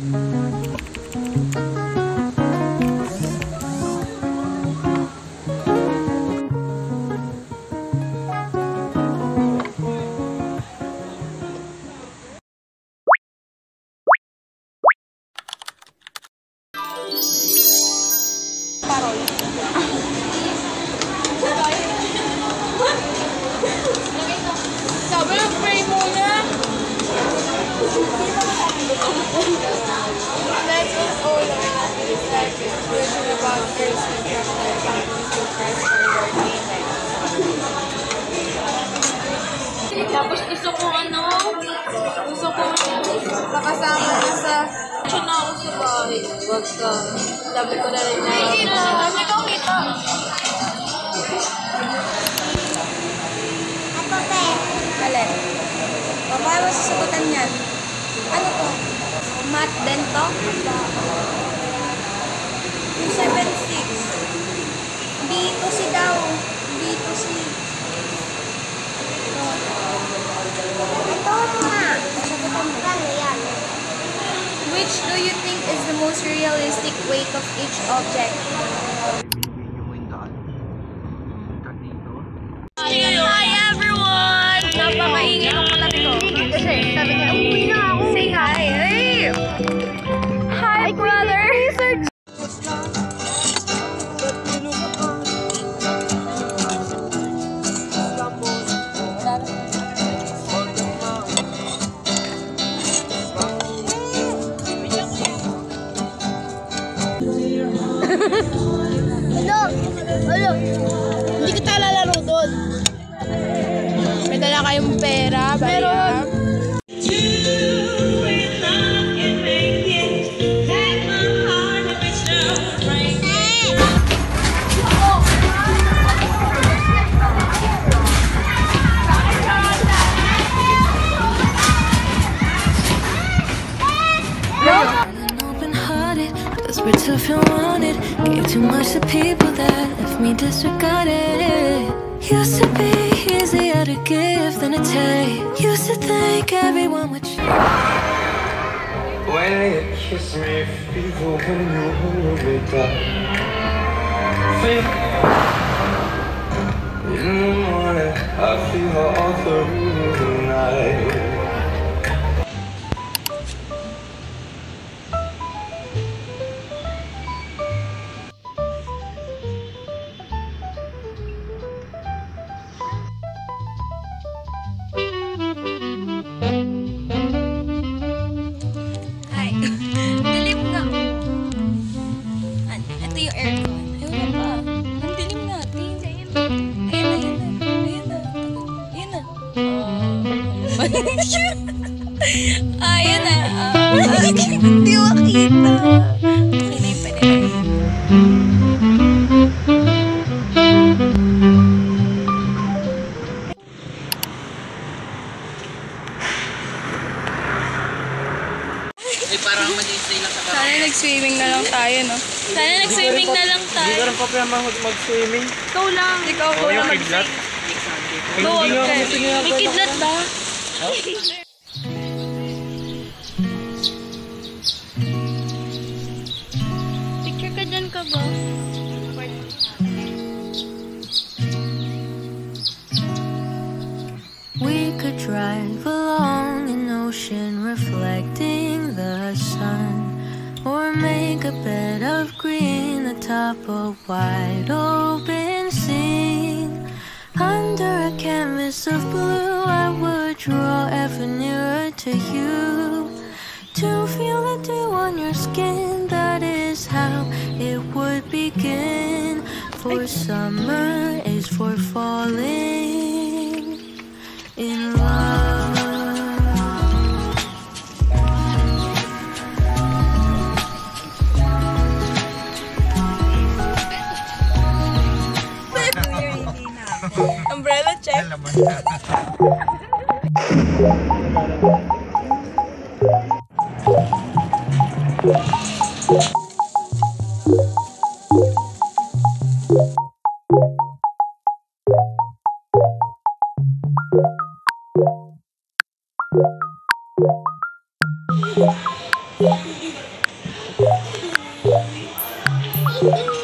Sabi na pray muna. That's what all of it is like. It's really about grace and Christ for your name. Tapos gusto ko nakasama na sa na ako sa bahay. Wag ka. Sabi ko na rin na. Kasi ikaw kita. Alin? Paano sasagutan yan? Ano to? Math din to? 276. B2C daw. B2C. Ito nga. Sasagutan mo. Yan. Which do you think is the most realistic weight of each object? Hi everyone! Napakaingin ng mata nito. Kasi sabi niya, uwi na ako. Say hi. Hey! Hi brother! Hello! Hindi kita lalaro doon. May dala kayong pera, meron. We're tough and wanted. Gave too much to people that left me disregarded. Used to be easier to give than to take. Used to think everyone would change. When you kiss me, feel when you hold me tight. Feel in the morning, I feel all through the night. Ayan na. Hindi makita. Okay na yung pwede. Parang mag-i-stay lang sa Sana nag-swimming na lang tayo, no? Sana nag-swimming na lang tayo. Hindi ko rin pa pala mag-swimming. Ikaw lang. Ikaw ko lang mag-swim. Hindi nga gusto niya. May kidlat ba? Picture ka dyan ka ba? We could drive along an ocean reflecting the sun, or make a bed of green atop a wide open scene. Under a canvas of blue, I would draw ever nearer to you. To feel the dew on your skin, that is how it would begin. For summer is for falling in love. Umbrella check. Bye!